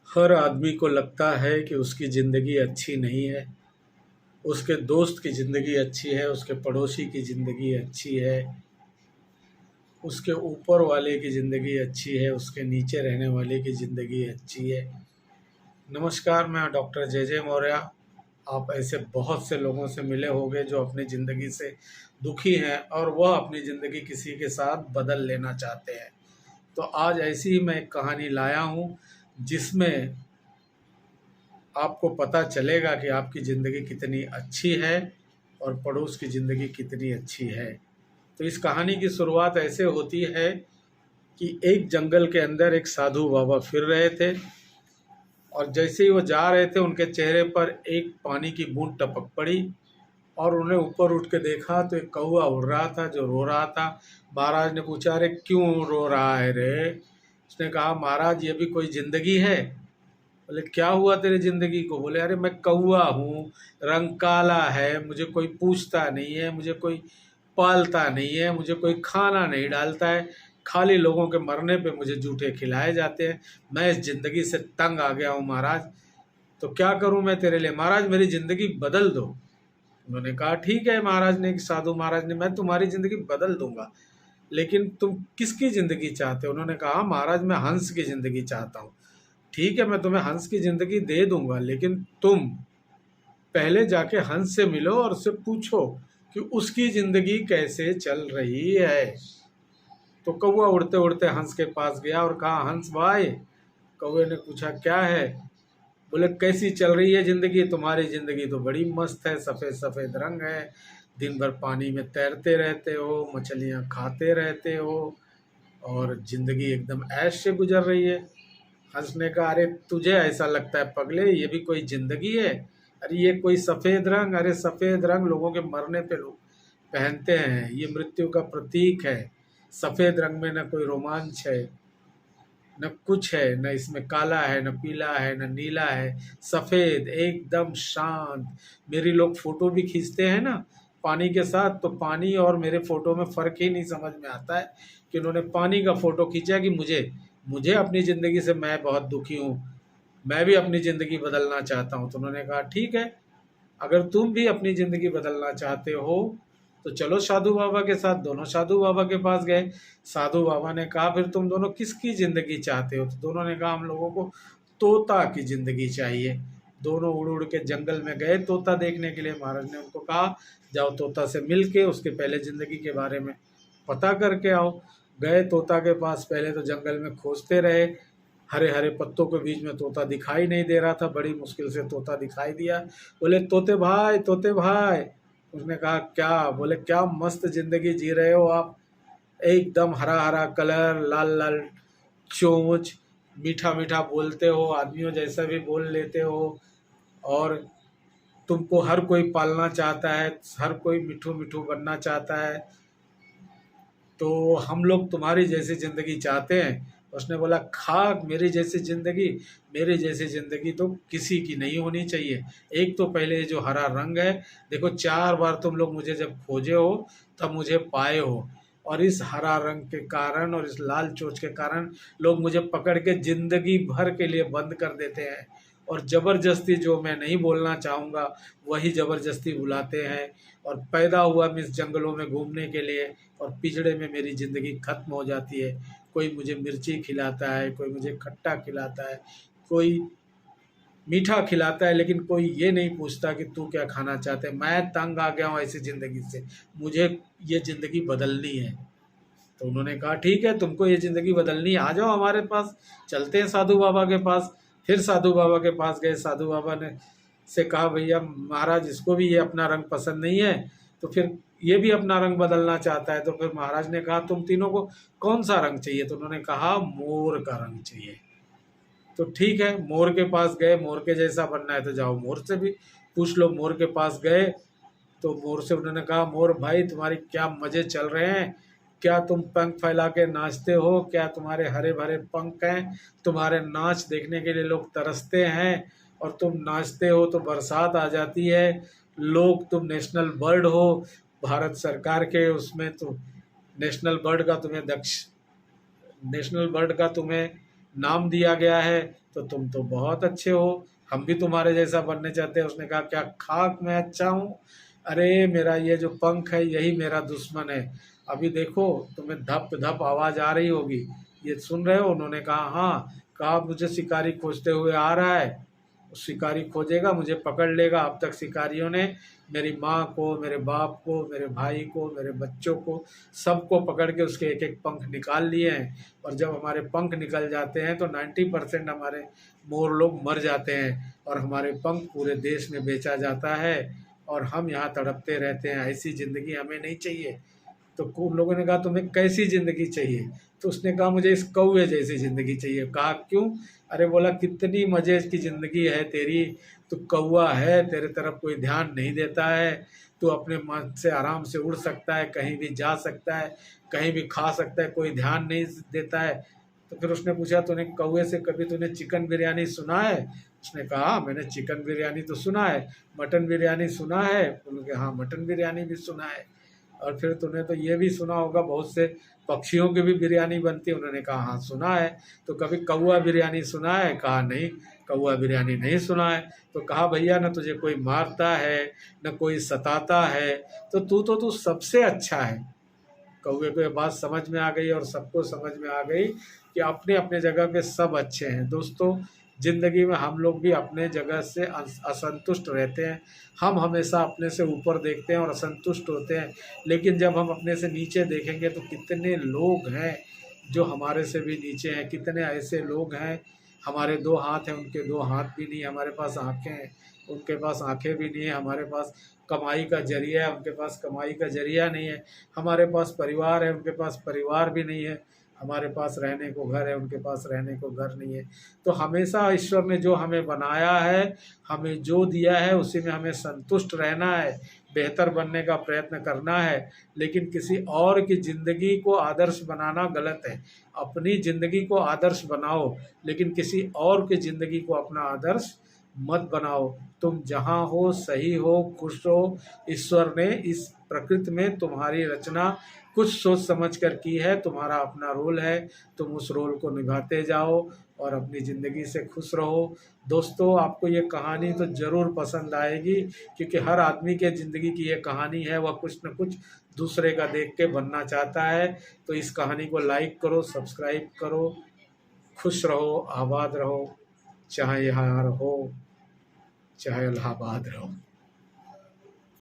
हर आदमी को लगता है कि उसकी ज़िंदगी अच्छी नहीं है, उसके दोस्त की ज़िंदगी अच्छी है, उसके पड़ोसी की ज़िंदगी अच्छी है, उसके ऊपर वाले की ज़िंदगी अच्छी है, उसके नीचे रहने वाले की ज़िंदगी अच्छी है। नमस्कार, मैं डॉक्टर जे जे मौर्य। आप ऐसे बहुत से लोगों से मिले होंगे जो अपनी ज़िंदगी से दुखी हैं और वह अपनी ज़िंदगी किसी के साथ बदल लेना चाहते हैं। तो आज ऐसी ही मैं एक कहानी लाया हूँ जिसमें आपको पता चलेगा कि आपकी ज़िंदगी कितनी अच्छी है और पड़ोस की ज़िंदगी कितनी अच्छी है। तो इस कहानी की शुरुआत ऐसे होती है कि एक जंगल के अंदर एक साधु बाबा फिर रहे थे और जैसे ही वो जा रहे थे उनके चेहरे पर एक पानी की बूंद टपक पड़ी और उन्हें ऊपर उठ के देखा तो एक कौवा उड़ रहा था जो रो रहा था। महाराज ने पूछा, अरे क्यों रो रहा है रे? उसने कहा, महाराज ये भी कोई ज़िंदगी है? बोले, क्या हुआ तेरी ज़िंदगी को? बोले, अरे मैं कौवा हूँ, रंग काला है, मुझे कोई पूछता नहीं है, मुझे कोई पालता नहीं है, मुझे कोई खाना नहीं डालता है, खाली लोगों के मरने पे मुझे जूठे खिलाए जाते हैं। मैं इस ज़िंदगी से तंग आ गया हूँ महाराज, तो क्या करूँ मैं तेरे लिए? महाराज मेरी ज़िंदगी बदल दो। उन्होंने कहा, ठीक है महाराज ने, साधु महाराज ने, मैं तुम्हारी ज़िंदगी बदल दूंगा, लेकिन तुम किसकी ज़िंदगी चाहते हो? उन्होंने कहा, महाराज मैं हंस की ज़िंदगी चाहता हूँ। ठीक है, मैं तुम्हें हंस की ज़िंदगी दे दूंगा, लेकिन तुम पहले जाके हंस से मिलो और उससे पूछो कि उसकी ज़िंदगी कैसे चल रही है। तो कौवा उड़ते उड़ते हंस के पास गया और कहा, हंस भाई। कौवे ने पूछा, क्या है? बोले, कैसी चल रही है ज़िंदगी? तुम्हारी ज़िंदगी तो बड़ी मस्त है, सफ़ेद सफ़ेद रंग है, दिन भर पानी में तैरते रहते हो, मछलियाँ खाते रहते हो और ज़िंदगी एकदम ऐश से गुजर रही है। हंसने का, अरे तुझे ऐसा लगता है पगले, ये भी कोई ज़िंदगी है? अरे ये कोई सफ़ेद रंग? अरे सफ़ेद रंग लोगों के मरने पे लोग पहनते हैं, ये मृत्यु का प्रतीक है। सफ़ेद रंग में न कोई रोमांच है, न कुछ है, न इसमें काला है, न पीला है, न नीला है, सफ़ेद एकदम शांत। मेरी लोग फ़ोटो भी खींचते हैं ना पानी के साथ, तो पानी और मेरे फ़ोटो में फ़र्क ही नहीं समझ में आता है कि उन्होंने पानी का फ़ोटो खींचा कि मुझे मुझे अपनी ज़िंदगी से मैं बहुत दुखी हूँ, मैं भी अपनी ज़िंदगी बदलना चाहता हूँ। तो उन्होंने कहा, ठीक है, अगर तुम भी अपनी ज़िंदगी बदलना चाहते हो तो चलो साधु बाबा के साथ। दोनों साधु बाबा के पास गए। साधु बाबा ने कहा, फिर तुम दोनों किसकी ज़िंदगी चाहते हो? तो दोनों ने कहा, हम लोगों को तोता की ज़िंदगी चाहिए। दोनों उड़ उड़ के जंगल में गए तोता देखने के लिए। महाराज ने उनको कहा, जाओ तोता से मिल के उसके पहले ज़िंदगी के बारे में पता करके आओ। गए तोता के पास, पहले तो जंगल में खोजते रहे, हरे हरे पत्तों के बीच में तोता दिखाई नहीं दे रहा था। बड़ी मुश्किल से तोता दिखाई दिया। बोले, तोते भाई, तोते भाई। उसने कहा, क्या? बोले, क्या मस्त ज़िंदगी जी रहे हो आप, एकदम हरा हरा कलर, लाल लाल चोंच, मीठा मीठा बोलते हो, आदमियों जैसा भी बोल लेते हो, और तुमको हर कोई पालना चाहता है, हर कोई मिठू मिठू बनना चाहता है, तो हम लोग तुम्हारी जैसी ज़िंदगी चाहते हैं। उसने बोला, खाक मेरी जैसी ज़िंदगी? मेरी जैसी ज़िंदगी तो किसी की नहीं होनी चाहिए। एक तो पहले ये जो हरा रंग है, देखो 4 बार तुम लोग मुझे जब खोजे हो तब मुझे पाए हो, और इस हरा रंग के कारण और इस लाल चोंच के कारण लोग मुझे पकड़ के ज़िंदगी भर के लिए बंद कर देते हैं, और ज़बरदस्ती जो मैं नहीं बोलना चाहूँगा वही ज़बरदस्ती बुलाते हैं। और पैदा हुआ मैं इस जंगलों में घूमने के लिए, और पिंजड़े में मेरी ज़िंदगी ख़त्म हो जाती है। कोई मुझे मिर्ची खिलाता है, कोई मुझे खट्टा खिलाता है, कोई मीठा खिलाता है, लेकिन कोई ये नहीं पूछता कि तू क्या खाना चाहते है। मैं तंग आ गया हूँ ऐसी ज़िंदगी से, मुझे ये ज़िंदगी बदलनी है। तो उन्होंने कहा, ठीक है, तुमको ये ज़िंदगी बदलनी है, आ जाओ हमारे पास, चलते हैं साधु बाबा के पास। फिर साधु बाबा के पास गए। साधु बाबा ने से कहा, भैया महाराज इसको भी ये अपना रंग पसंद नहीं है, तो फिर ये भी अपना रंग बदलना चाहता है। तो फिर महाराज ने कहा, तुम तीनों को कौन सा रंग चाहिए? तो उन्होंने कहा, मोर का रंग चाहिए। तो ठीक है, मोर के पास गए। मोर के जैसा बनना है तो जाओ मोर से भी पूछ लो। मोर के पास गए तो मोर से उन्होंने कहा, मोर भाई तुम्हारी क्या मज़े चल रहे हैं? क्या तुम पंख फैला के नाचते हो? क्या तुम्हारे हरे भरे पंख हैं? तुम्हारे नाच देखने के लिए लोग तरसते हैं, और तुम नाचते हो तो बरसात आ जाती है। लोग, तुम नेशनल बर्ड हो भारत सरकार के, उसमें तो नेशनल बर्ड का तुम्हें नाम दिया गया है तो तुम तो बहुत अच्छे हो, हम भी तुम्हारे जैसा बनने चाहते हैं। उसने कहा क्या खाक में अच्छा हूँ? अरे मेरा ये जो पंख है यही मेरा दुश्मन है। अभी देखो तुम्हें धप धप आवाज़ आ रही होगी, ये सुन रहे हो? उन्होंने कहा हाँ। कहा मुझे शिकारी खोजते हुए आ रहा है, शिकारी खोजेगा मुझे पकड़ लेगा। अब तक शिकारियों ने मेरी माँ को, मेरे बाप को, मेरे भाई को, मेरे बच्चों को, सबको पकड़ के उसके एक एक पंख निकाल लिए हैं। और जब हमारे पंख निकल जाते हैं तो 90% हमारे मोर लोग मर जाते हैं और हमारे पंख पूरे देश में बेचा जाता है और हम यहाँ तड़पते रहते हैं। ऐसी ज़िंदगी हमें नहीं चाहिए। तो खूब लोगों ने कहा तुम्हें कैसी ज़िंदगी चाहिए? तो उसने कहा मुझे इस कौवे जैसी ज़िंदगी चाहिए। कहा क्यों? अरे बोला कितनी मज़े की ज़िंदगी है तेरी, तू कौवा है, तेरे तरफ कोई ध्यान नहीं देता है, तू अपने मन से आराम से उड़ सकता है, कहीं भी जा सकता है, कहीं भी खा सकता है, कोई ध्यान नहीं देता है। तो फिर उसने पूछा तूने कौवे से कभी तूने चिकन बिरयानी सुना है? उसने कहा हाँ मैंने चिकन बिरयानी तो सुना है, मटन बिरयानी सुना है? उन्होंने कहा हाँ मटन बिरयानी भी सुना है। और फिर तूने तो ये भी सुना होगा बहुत से पक्षियों की भी बिरयानी बनती है? उन्होंने कहा हाँ सुना है। तो कभी कौवा बिरयानी सुना है? कहा नहीं, कौवा बिरयानी नहीं सुना है। तो कहा भैया न तुझे कोई मारता है न कोई सताता है, तो तू सबसे अच्छा है। कौवे को ये बात समझ में आ गई और सबको समझ में आ गई कि अपने अपने जगह पे सब अच्छे हैं। दोस्तों ज़िंदगी में हम लोग भी अपने जगह से असंतुष्ट रहते हैं। हम हमेशा अपने से ऊपर देखते हैं और असंतुष्ट होते हैं, लेकिन जब हम अपने से नीचे देखेंगे तो कितने लोग हैं जो हमारे से भी नीचे हैं। कितने ऐसे लोग हैं, हमारे दो हाथ हैं उनके दो हाथ भी नहीं, हमारे पास आँखें हैं उनके पास आँखें भी नहीं है, हमारे पास कमाई का जरिया है उनके पास कमाई का जरिया नहीं है, हमारे पास परिवार है उनके पास परिवार भी नहीं है, हमारे पास रहने को घर है उनके पास रहने को घर नहीं है। तो हमेशा ईश्वर ने जो हमें बनाया है, हमें जो दिया है उसी में हमें संतुष्ट रहना है, बेहतर बनने का प्रयत्न करना है। लेकिन किसी और की ज़िंदगी को आदर्श बनाना गलत है। अपनी ज़िंदगी को आदर्श बनाओ, लेकिन किसी और की ज़िंदगी को अपना आदर्श मत बनाओ। तुम जहाँ हो सही हो, खुश हो। ईश्वर ने इस प्रकृति में तुम्हारी रचना कुछ सोच समझ कर की है, तुम्हारा अपना रोल है, तुम उस रोल को निभाते जाओ और अपनी ज़िंदगी से खुश रहो। दोस्तों आपको ये कहानी तो ज़रूर पसंद आएगी, क्योंकि हर आदमी के ज़िंदगी की ये कहानी है, वह कुछ न कुछ दूसरे का देख के बनना चाहता है। तो इस कहानी को लाइक करो, सब्सक्राइब करो, खुश रहो, आबाद रहो, चाहे यहाँ रहो चाहे इलाहाबाद रहो।